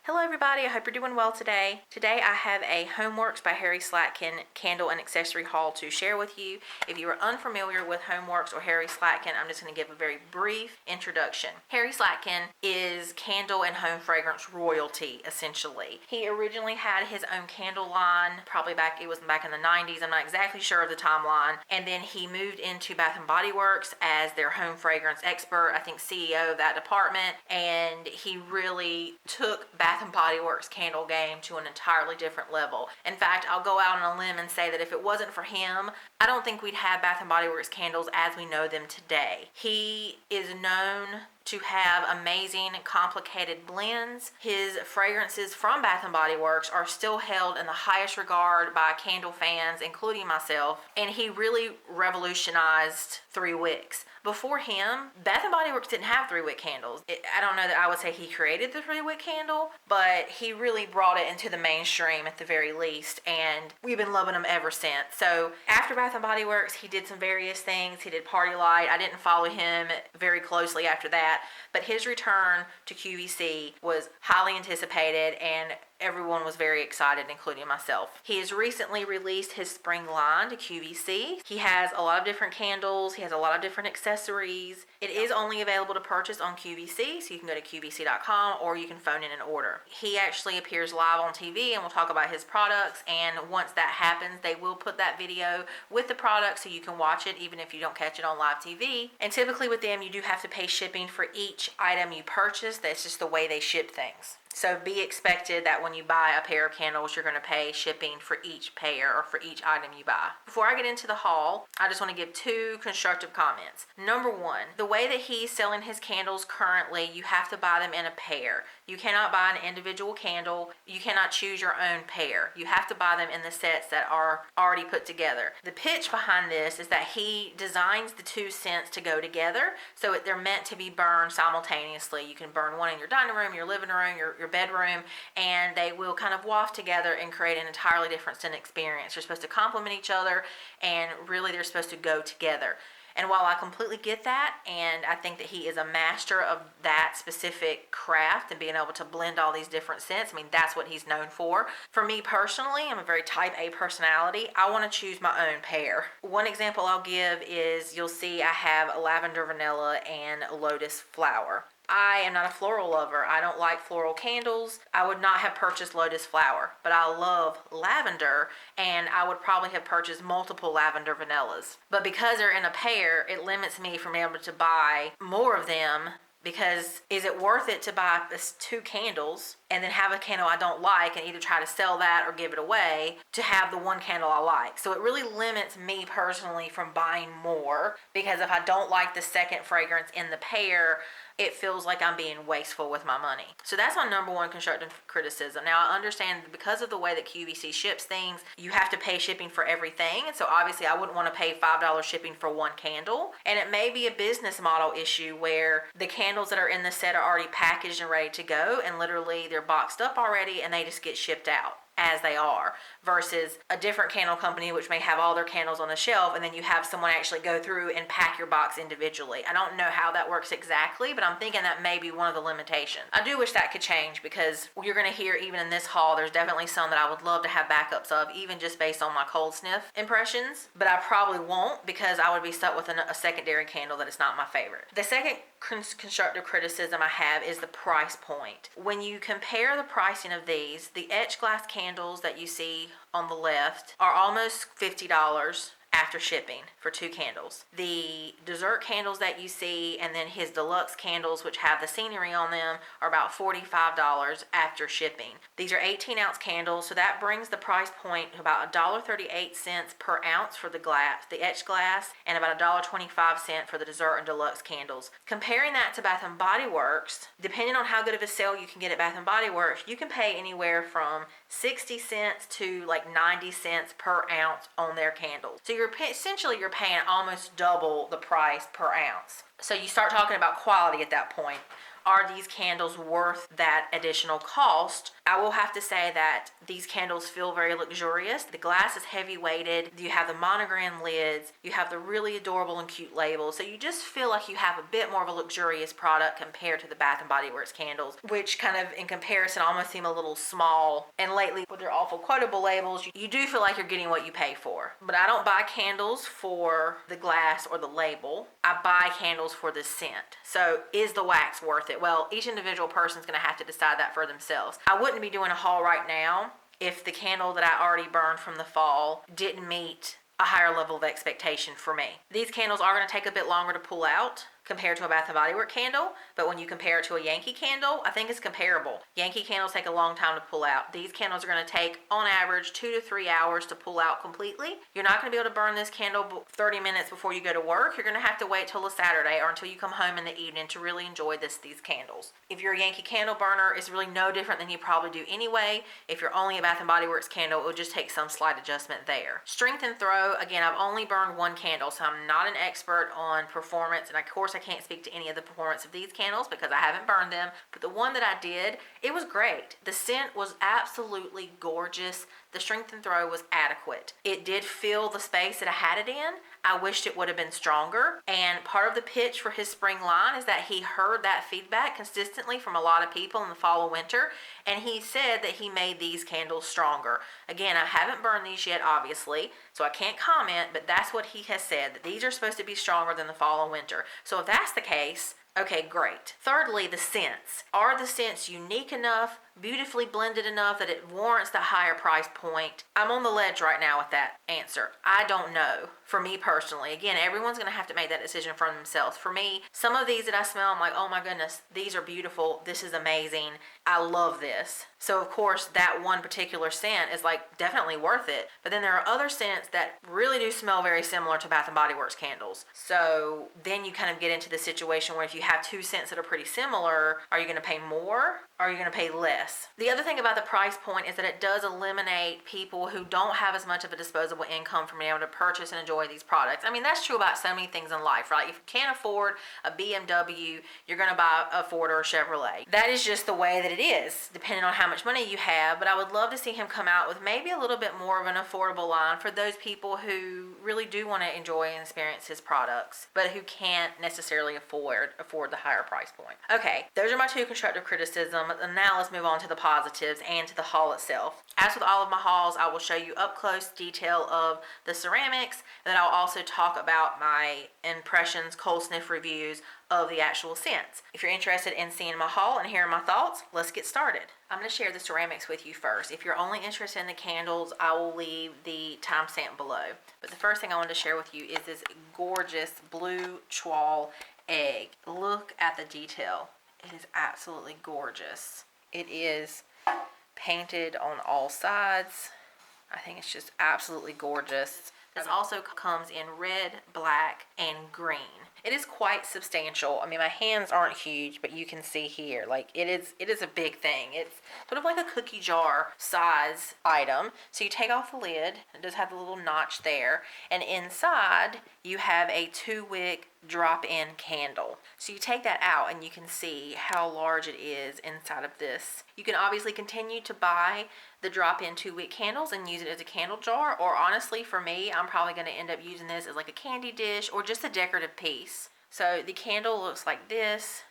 Hello everybody, I hope you're doing well today. Today I have a Homeworx by Harry Slatkin candle and accessory haul to share with you. If you are unfamiliar with Homeworx or Harry Slatkin, I'm just going to give a very brief introduction. Harry Slatkin is candle and home fragrance royalty, essentially. He originally had his own candle line, probably back in the 90s, I'm not exactly sure of the timeline, and then he moved into Bath & Body Works as their home fragrance expert, I think CEO of that department, and he really took Bath & Body Works candle game to an entirely different level. In fact, I'll go out on a limb and say that if it wasn't for him, I don't think we'd have Bath & Body Works candles as we know them today. He is known to have amazing complicated blends. His fragrances from Bath & Body Works are still held in the highest regard by candle fans, including myself, and he really revolutionized 3 wicks. Before him, Bath & Body Works didn't have 3-wick candles. I don't know that I would say he created the 3-wick candle, but he really brought it into the mainstream at the very least, and we've been loving them ever since. So after Bath & Body Works, he did some various things. He did Party Light. I didn't follow him very closely after that, but his return to QVC was highly anticipated and everyone was very excited, including myself. He has recently released his spring line to QVC. He has a lot of different candles. He has a lot of different accessories. It is only available to purchase on QVC, so you can go to qvc.com or you can phone in and order. He actually appears live on TV and we'll talk about his products, and once that happens, they will put that video with the product so you can watch it even if you don't catch it on live TV. And typically with them, you do have to pay shipping for each item you purchase. That's just the way they ship things. So be expected that when you buy a pair of candles, you're going to pay shipping for each pair or for each item you buy. Before I get into the haul, I just want to give 2 constructive comments. Number 1, the way that he's selling his candles currently, you have to buy them in a pair. You cannot buy an individual candle. You cannot choose your own pair. You have to buy them in the sets that are already put together. The pitch behind this is that he designs the 2 scents to go together, so they're meant to be burned simultaneously. You can burn one in your dining room, your living room, your bedroom, and they will kind of waft together and create an entirely different scent experience. They're supposed to complement each other, and really they're supposed to go together. And while I completely get that, and I think that he is a master of that specific craft and being able to blend all these different scents, I mean, that's what he's known for. For me personally, I'm a very type A personality. I want to choose my own pair. One example I'll give is you'll see I have a lavender vanilla and a lotus flower. I am not a floral lover. I don't like floral candles. I would not have purchased lotus flower, but I love lavender, and I would probably have purchased multiple lavender vanillas. But because they're in a pair, it limits me from being able to buy more of them, because is it worth it to buy 2 candles and then have a candle I don't like and either try to sell that or give it away to have the 1 candle I like? So it really limits me personally from buying more, because if I don't like the second fragrance in the pair, it feels like I'm being wasteful with my money. So that's my number 1 constructive criticism. Now, I understand that because of the way that QVC ships things, you have to pay shipping for everything. And so obviously I wouldn't want to pay $5 shipping for 1 candle. And it may be a business model issue where the candles that are in the set are already packaged and ready to go, and literally they're boxed up already and they just get shipped out as they are, versus a different candle company which may have all their candles on the shelf and then you have someone actually go through and pack your box individually. I don't know how that works exactly, but I'm thinking that may be one of the limitations. I do wish that could change, because you're going to hear even in this haul, there's definitely some that I would love to have backups of, even just based on my cold sniff impressions, but I probably won't, because I would be stuck with a secondary candle that is not my favorite. The second constructive criticism I have is the price point. When you compare the pricing of these, the etched glass candles that you see on the left are almost $50 after shipping for 2 candles. The dessert candles that you see, and then his deluxe candles, which have the scenery on them, are about $45 after shipping. These are 18-ounce candles, so that brings the price point to about $1.38 per ounce for the glass, the etched glass, and about $1.25 for the dessert and deluxe candles. Comparing that to Bath & Body Works, depending on how good of a sale you can get at Bath & Body Works, you can pay anywhere from 60 cents to like 90 cents per ounce on their candles. So you're paying almost double the price per ounce. So you start talking about quality at that point. Are these candles worth that additional cost? I will have to say that these candles feel very luxurious. The glass is heavy weighted. You have the monogram lids. You have the really adorable and cute labels. So you just feel like you have a bit more of a luxurious product compared to the Bath & Body Works candles, which kind of in comparison almost seem a little small. And lately with their awful quotable labels, you do feel like you're getting what you pay for. But I don't buy candles for the glass or the label. I buy candles for the scent. So is the wax worth it? Well, each individual person is going to have to decide that for themselves. I wouldn't be doing a haul right now if the candle that I already burned from the fall didn't meet a higher level of expectation for me. These candles are going to take a bit longer to pull out compared to a Bath & Body Works candle, but when you compare it to a Yankee candle, I think it's comparable. Yankee candles take a long time to pull out. These candles are going to take, on average, 2 to 3 hours to pull out completely. You're not going to be able to burn this candle 30 minutes before you go to work. You're going to have to wait till a Saturday or until you come home in the evening to really enjoy these candles. If you're a Yankee candle burner, it's really no different than you probably do anyway. If you're only a Bath & Body Works candle, it will just take some slight adjustment there. Strength and throw, again, I've only burned one candle, so I'm not an expert on performance, and of course I can't speak to any of the performance of these candles because I haven't burned them, but the one that I did, it was great. The scent was absolutely gorgeous. The strength and throw was adequate. It did fill the space that I had it in. I wished it would have been stronger, and part of the pitch for his spring line is that he heard that feedback consistently from a lot of people in the fall and winter, and he said that he made these candles stronger. Again, I haven't burned these yet, obviously, so I can't comment, but that's what he has said, that these are supposed to be stronger than the fall and winter. So if that's the case, okay, great. Thirdly, the scents. Are the scents unique enough, beautifully blended enough that it warrants the higher price point? I'm on the ledge right now with that answer. I don't know. For me personally, again, everyone's going to have to make that decision for themselves. For me, some of these that I smell, I'm like, oh my goodness, these are beautiful. This is amazing. I love this. So of course, that one particular scent is like definitely worth it. But then there are other scents that really do smell very similar to Bath & Body Works candles. So then you kind of get into the situation where if you have two scents that are pretty similar, are you going to pay more? Or are you going to pay less? The other thing about the price point is that it does eliminate people who don't have as much of a disposable income from being able to purchase and enjoy these products. I mean, that's true about so many things in life, right? If you can't afford a BMW, you're going to buy a Ford or a Chevrolet. That is just the way that it is, depending on how much money you have. But I would love to see him come out with maybe a little bit more of an affordable line for those people who really do want to enjoy and experience his products, but who can't necessarily afford the higher price point. Okay, those are my two constructive criticisms. And now let's move on to the positives and to the haul itself. As with all of my hauls, I will show you up close detail of the ceramics, and then I'll also talk about my impressions, cold sniff reviews of the actual scents. If you're interested in seeing my haul and hearing my thoughts, let's get started. I'm going to share the ceramics with you first. If you're only interested in the candles, I will leave the timestamp below. But the first thing I wanted to share with you is this gorgeous blue Trifle egg. Look at the detail. It is absolutely gorgeous. It is painted on all sides. I think it's just absolutely gorgeous. This also comes in red, black, and green. It is quite substantial. I mean, my hands aren't huge, but you can see here, like it is a big thing. It's sort of like a cookie jar size item. So you take off the lid. It does have a little notch there. And inside, you have a 2-wick drop-in candle. So you take that out and you can see how large it is inside of this. You can obviously continue to buy the drop-in 2-wick candles and use it as a candle jar, or honestly for me, I'm probably going to end up using this as like a candy dish or just a decorative piece. So the candle looks like this.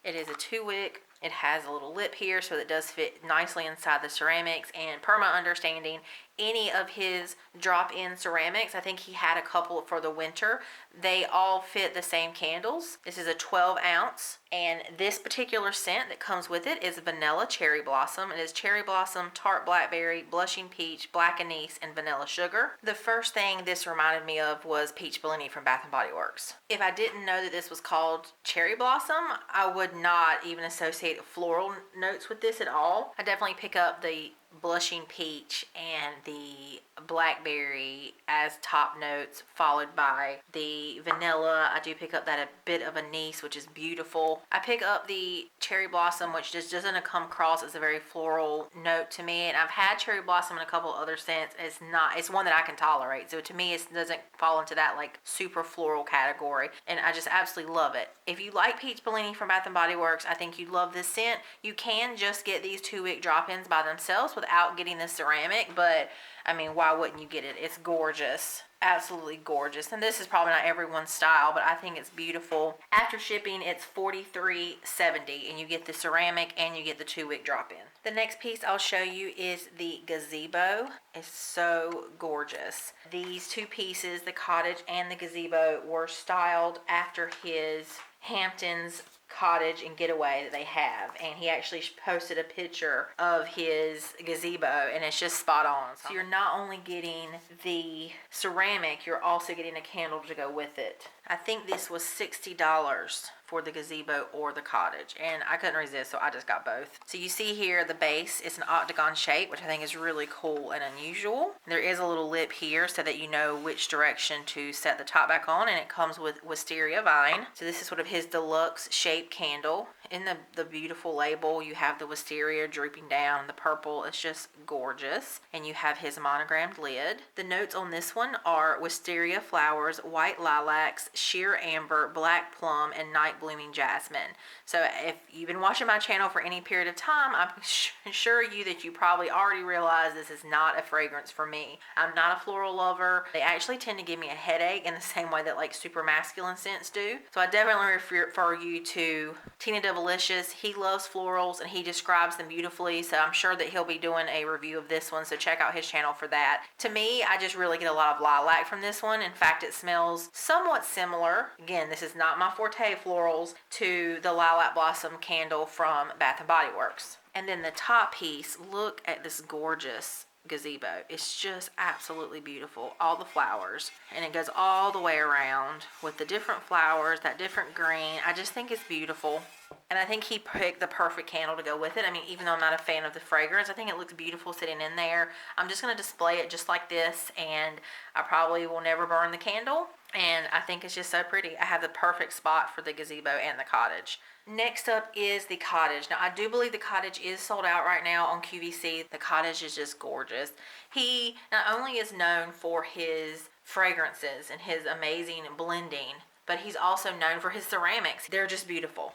It is a 2-wick. It has a little lip here so it does fit nicely inside the ceramics, and per my understanding, any of his drop-in ceramics, I think he had a couple for the winter, they all fit the same candles. This is a 12 ounce, and this particular scent that comes with it is vanilla cherry blossom. It is cherry blossom, tart blackberry, blushing peach, black anise, and vanilla sugar. The first thing this reminded me of was peach bellini from Bath & Body Works. If I didn't know that this was called cherry blossom, I would not even associate floral notes with this at all. I definitely pick up the blushing peach and the blackberry as top notes, followed by the vanilla. I do pick up that a bit of anise, which is beautiful. I pick up the cherry blossom, which just doesn't come across as a very floral note to me. And I've had cherry blossom in a couple other scents. It's one that I can tolerate. So to me, it doesn't fall into that like super floral category. And I just absolutely love it. If you like Peach Bellini from Bath & Body Works, I think you'd love this scent. You can just get these 2-wick drop-ins by themselves without getting the ceramic, but I mean, why wouldn't you get it? It's gorgeous. Absolutely gorgeous. And this is probably not everyone's style, but I think it's beautiful. After shipping, it's $43.70, and you get the ceramic and you get the 2-wick drop-in. The next piece I'll show you is the gazebo. It's so gorgeous. These two pieces, the cottage and the gazebo, were styled after his Hamptons cottage and getaway that they have, and he actually posted a picture of his gazebo, and it's just spot on. So you're not only getting the ceramic, you're also getting a candle to go with it. I think this was $60 for the gazebo or the cottage, and I couldn't resist, so I just got both. So you see here the base is an octagon shape, which I think is really cool and unusual. There is a little lip here so that you know which direction to set the top back on, and it comes with Wisteria vine. So this is sort of his deluxe shape candle. In the beautiful label, you have the wisteria drooping down, the purple. It's just gorgeous. And you have his monogrammed lid. The notes on this one are wisteria flowers, white lilacs, sheer amber, black plum, and night blooming jasmine. So if you've been watching my channel for any period of time, I'm sure that you probably already realize this is not a fragrance for me. I'm not a floral lover. They actually tend to give me a headache in the same way that like super masculine scents do. So I definitely refer you to Tina Delicious. He loves florals and he describes them beautifully, so I'm sure that he'll be doing a review of this one, so check out his channel for that. To me, I just really get a lot of lilac from this one. In fact, it smells somewhat similar, again, this is not my forte florals, to the Lilac Blossom candle from Bath & Body Works. And then the top piece, look at this gorgeous gazebo. It's just absolutely beautiful. All the flowers, and it goes all the way around with the different flowers, that different green. I just think it's beautiful, and I think he picked the perfect candle to go with it. I mean, even though I'm not a fan of the fragrance, I think it looks beautiful sitting in there. I'm just going to display it just like this, and I probably will never burn the candle, and I think it's just so pretty. I have the perfect spot for the gazebo and the cottage. Next up is the cottage. Now, I do believe the cottage is sold out right now on QVC. The cottage is just gorgeous. He not only is known for his fragrances and his amazing blending, but he's also known for his ceramics. They're just beautiful.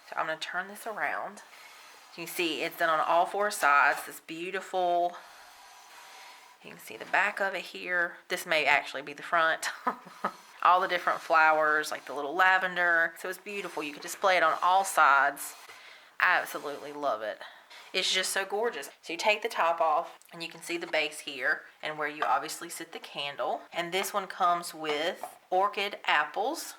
So I'm going to turn this around. You can see it's done on all 4 sides. It's beautiful. You can see the back of it here. This may actually be the front. All the different flowers, like the little lavender. So it's beautiful. You can display it on all sides. I absolutely love it. It's just so gorgeous. So you take the top off, and you can see the base here, and where you obviously sit the candle. And this one comes with orchid apples.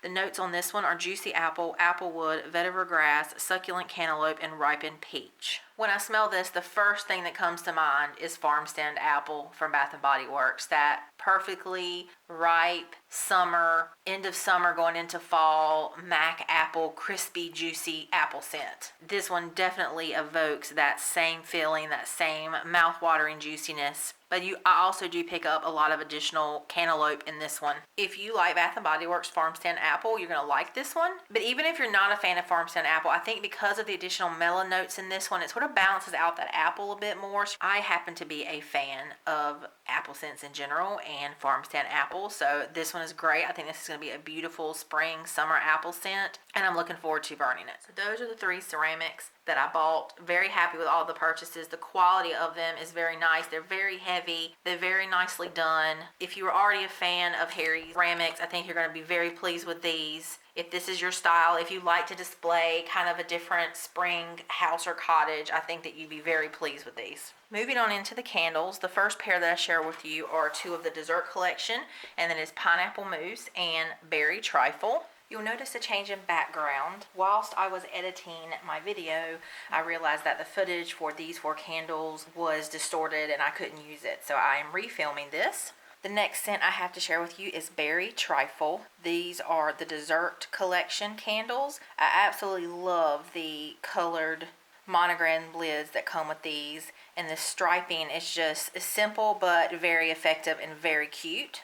The notes on this one are juicy apple, applewood, vetiver grass, succulent cantaloupe, and ripened peach. When I smell this, the first thing that comes to mind is farm stand apple from Bath & Body Works. That perfectly ripe summer, end of summer going into fall, Mac apple, crispy, juicy apple scent. This one definitely evokes that same feeling, that same mouth-watering juiciness. But I also do pick up a lot of additional cantaloupe in this one. If you like Bath & Body Works Farm Stand Apple, you're going to like this one. But even if you're not a fan of Farm Stand Apple, I think because of the additional melon notes in this one, it sort of balances out that apple a bit more. I happen to be a fan of apple scents in general and Farm Stand Apple, so this one is great. I think this is going to be a beautiful spring, summer apple scent, and I'm looking forward to burning it. So those are the 3 ceramics that I bought. Very happy with all the purchases. The quality of them is very nice. They're very heavy. They're very nicely done. If you were already a fan of Harry's ceramics, I think you're going to be very pleased with these. If this is your style, if you like to display kind of a different spring house or cottage, I think that you'd be very pleased with these. Moving on into the candles, the first pair that I share with you are 2 of the dessert collection, and that is Pineapple Mousse and Berry Trifle. You'll notice a change in background. Whilst I was editing my video, I realized that the footage for these 4 candles was distorted and I couldn't use it, so I am refilming this. The next scent I have to share with you is Berry Trifle. These are the dessert collection candles. I absolutely love the colored monogram lids that come with these, and the striping is just simple but very effective and very cute.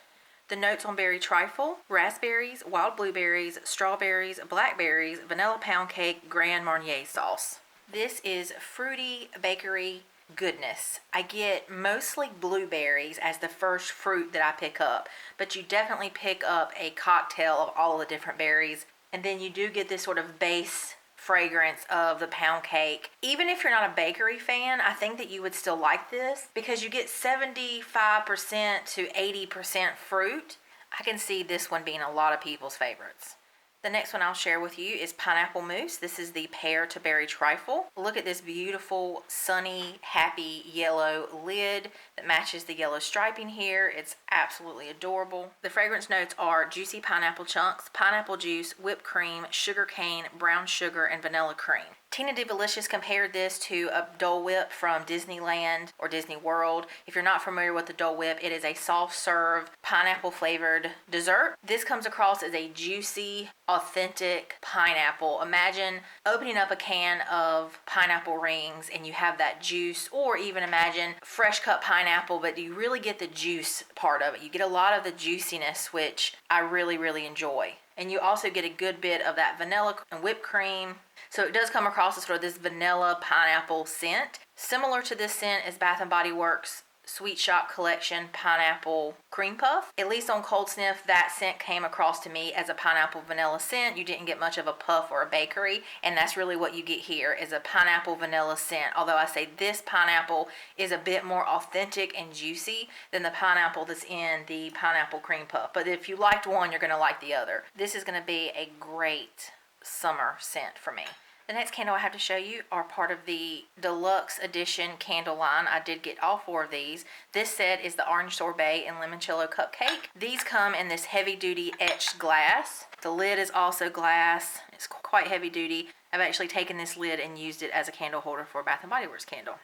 The notes on berry trifle: raspberries, wild blueberries, strawberries, blackberries, vanilla pound cake, Grand Marnier sauce. This is fruity bakery goodness. I get mostly blueberries as the first fruit that I pick up, but you definitely pick up a cocktail of all the different berries, and then you do get this sort of base fragrance of the pound cake. Even if you're not a bakery fan, I think that you would still like this because you get 75% to 80% fruit. I can see this one being a lot of people's favorites. The next one I'll share with you is pineapple mousse. This is the pear to berry trifle. Look at this beautiful, sunny, happy yellow lid that matches the yellow striping here. It's absolutely adorable. The fragrance notes are juicy pineapple chunks, pineapple juice, whipped cream, sugar cane, brown sugar, and vanilla cream. Tina Delicious compared this to a Dole Whip from Disneyland or Disney World. If you're not familiar with the Dole Whip, it is a soft serve pineapple flavored dessert. This comes across as a juicy, authentic pineapple. Imagine opening up a can of pineapple rings and you have that juice, or even imagine fresh cut pineapple, but you really get the juice part of it. You get a lot of the juiciness, which I really, really enjoy. And you also get a good bit of that vanilla and whipped cream. So it does come across as sort of this vanilla pineapple scent. Similar to this scent is Bath & Body Works Sweet Shop Collection Pineapple Cream Puff. At least on Cold Sniff, that scent came across to me as a pineapple vanilla scent. You didn't get much of a puff or a bakery, and that's really what you get here is a pineapple vanilla scent. Although I say this pineapple is a bit more authentic and juicy than the pineapple that's in the pineapple cream puff. But if you liked one, you're going to like the other. This is going to be a great summer scent for me. The next candle I have to show you are part of the deluxe edition candle line. I did get all 4 of these. This set is the orange sorbet and limoncello cupcake. These come in this heavy duty etched glass. The lid is also glass. It's quite heavy duty. I've actually taken this lid and used it as a candle holder for a Bath & Body Works candle.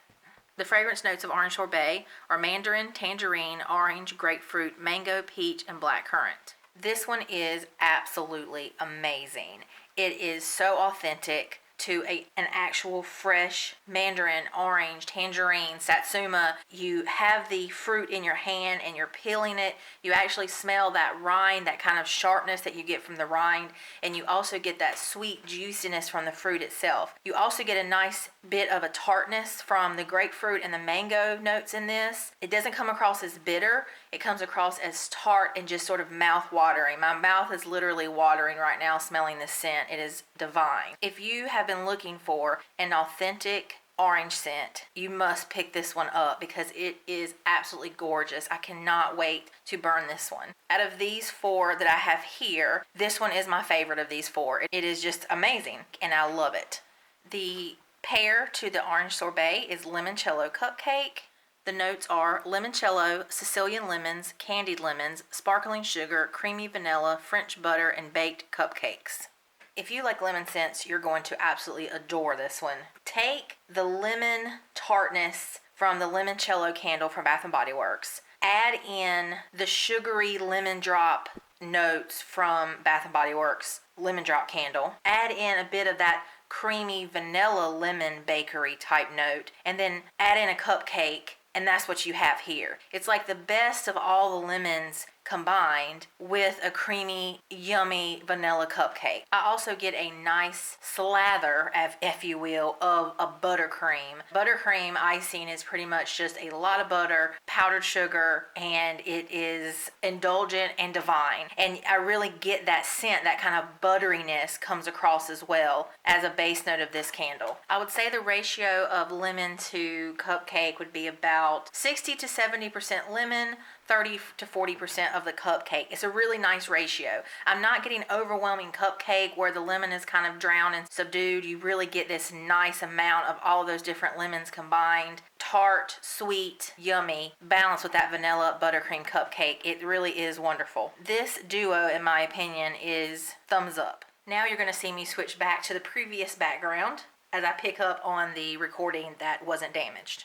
The fragrance notes of orange sorbet are mandarin, tangerine, orange, grapefruit, mango, peach, and blackcurrant. This one is absolutely amazing. It is so authentic to an actual fresh mandarin, orange, tangerine, satsuma. You have the fruit in your hand and you're peeling it. You actually smell that rind, that kind of sharpness that you get from the rind, and you also get that sweet juiciness from the fruit itself. You also get a nice bit of a tartness from the grapefruit and the mango notes in this. It doesn't come across as bitter. It comes across as tart and just sort of mouth-watering. My mouth is literally watering right now smelling this scent. It is divine. If you have been looking for an authentic orange scent, you must pick this one up because it is absolutely gorgeous. I cannot wait to burn this one. Out of these 4 that I have here, this one is my favorite of these 4. It is just amazing and I love it. The pair to the orange sorbet is limoncello cupcake. The notes are limoncello, Sicilian lemons, candied lemons, sparkling sugar, creamy vanilla, French butter, and baked cupcakes. If you like lemon scents, you're going to absolutely adore this one. Take the lemon tartness from the limoncello candle from Bath & Body Works. Add in the sugary lemon drop notes from Bath & Body Works lemon drop candle. Add in a bit of that creamy vanilla lemon bakery type note, and then add in a cupcake, and that's what you have here. It's like the best of all the lemons combined with a creamy, yummy vanilla cupcake. I also get a nice slather, if you will, of a buttercream. Buttercream icing is pretty much just a lot of butter, powdered sugar, and it is indulgent and divine. And I really get that scent, that kind of butteriness comes across as well as a base note of this candle. I would say the ratio of lemon to cupcake would be about 60 to 70% lemon, 30 to 40% of the cupcake. It's a really nice ratio. I'm not getting overwhelming cupcake where the lemon is kind of drowned and subdued. You really get this nice amount of all of those different lemons combined. Tart, sweet, yummy, balanced with that vanilla buttercream cupcake. It really is wonderful. This duo, in my opinion, is thumbs up. Now you're going to see me switch back to the previous background as I pick up on the recording that wasn't damaged.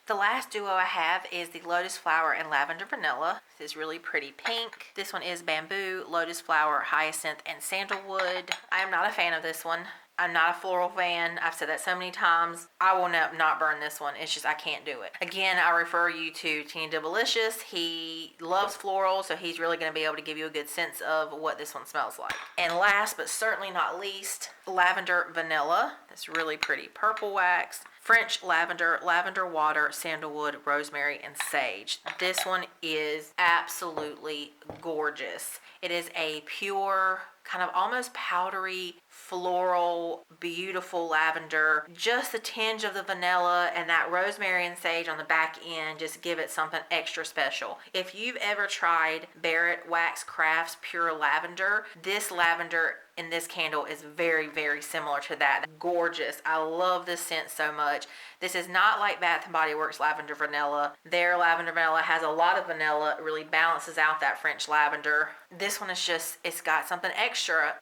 The last duo I have is the Lotus Flower and Lavender Vanilla. This is really pretty pink. This one is Bamboo, Lotus Flower, Hyacinth, and Sandalwood. I am not a fan of this one. I'm not a floral fan. I've said that so many times. I will not burn this one. It's just I can't do it. Again, I refer you to Teeny Delicious. He loves floral, so he's really going to be able to give you a good sense of what this one smells like. And last but certainly not least, Lavender Vanilla. That's really pretty. Purple wax, French lavender, lavender water, sandalwood, rosemary, and sage. This one is absolutely gorgeous. It is a pure, kind of almost powdery, floral, beautiful lavender. Just the tinge of the vanilla and that rosemary and sage on the back end just give it something extra special. If you've ever tried Barrett Wax Crafts Pure Lavender, this lavender in this candle is very, very similar to that. Gorgeous. I love this scent so much. This is not like Bath & Body Works Lavender Vanilla. Their Lavender Vanilla has a lot of vanilla. It really balances out that French lavender. This one is just, it's got something extra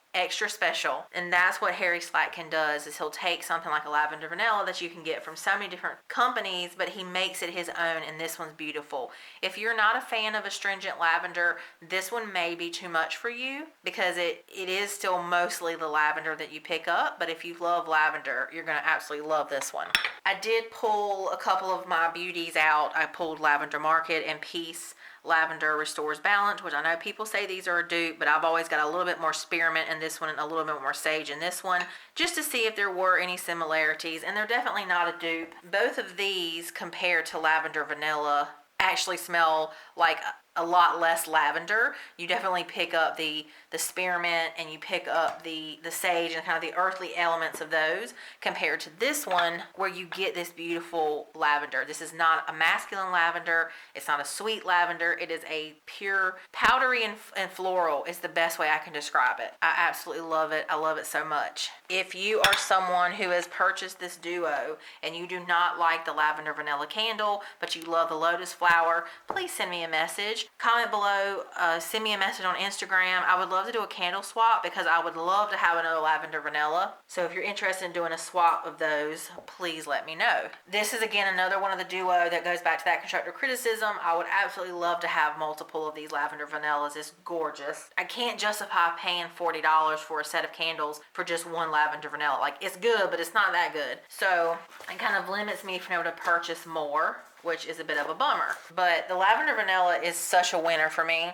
special. And that's what Harry Slatkin does, is he'll take something like a Lavender Vanilla that you can get from so many different companies, but he makes it his own, and this one's beautiful. If you're not a fan of astringent lavender, this one may be too much for you, because it is still mostly the lavender that you pick up, but if you love lavender, you're going to absolutely love this one. I did pull a couple of my beauties out. I pulled Lavender Market and Peace Lavender Restores Balance, which I know people say these are a dupe, but I've always got a little bit more spearmint in this one and a little bit more sage in this one, just to see if there were any similarities, and they're definitely not a dupe. Both of these, compared to Lavender Vanilla, actually smell like a lot less lavender. You definitely pick up the spearmint, and you pick up the sage and kind of the earthly elements of those, compared to this one where you get this beautiful lavender. This is not a masculine lavender. It's not a sweet lavender. It is a pure powdery and floral is the best way I can describe it. I absolutely love it. I love it so much. If you are someone who has purchased this duo and you do not like the Lavender Vanilla candle, but you love the Lotus flower, please send me a message. Comment below, send me a message on Instagram. I would love to do a candle swap, because I would love to have another Lavender Vanilla. So if you're interested in doing a swap of those, please let me know. This is again another one of the duo that goes back to that constructive criticism. I would absolutely love to have multiple of these Lavender Vanillas. It's gorgeous. I can't justify paying $40 for a set of candles for just one Lavender Vanilla. Like, it's good, but it's not that good. So it kind of limits me from able to purchase more, which is a bit of a bummer. But the Lavender Vanilla is such a winner for me.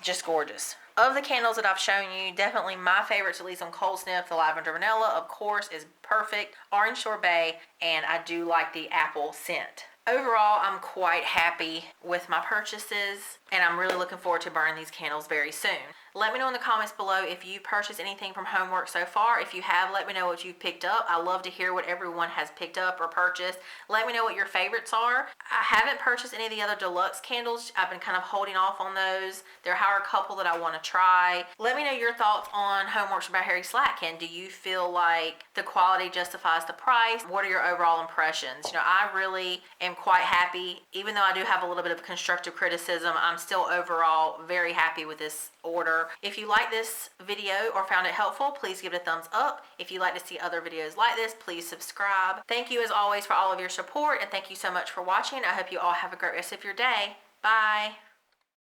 Just gorgeous. Of the candles that I've shown you, definitely my favorites, at least on cold sniff, the Lavender Vanilla, of course, is perfect. Orange Sorbet, and I do like the apple scent. Overall, I'm quite happy with my purchases, and I'm really looking forward to burning these candles very soon. Let me know in the comments below if you've purchased anything from Homeworx so far. If you have, let me know what you've picked up. I love to hear what everyone has picked up or purchased. Let me know what your favorites are. I haven't purchased any of the other deluxe candles. I've been kind of holding off on those. There are a couple that I want to try. Let me know your thoughts on Homeworx by Harry Slatkin. Do you feel like the quality justifies the price? What are your overall impressions? You know, I really am quite happy. Even though I do have a little bit of constructive criticism, I'm still overall very happy with this order. If you like this video or found it helpful, please give it a thumbs up. If you'd like to see other videos like this, please subscribe. Thank you as always for all of your support, and thank you so much for watching. I hope you all have a great rest of your day. Bye.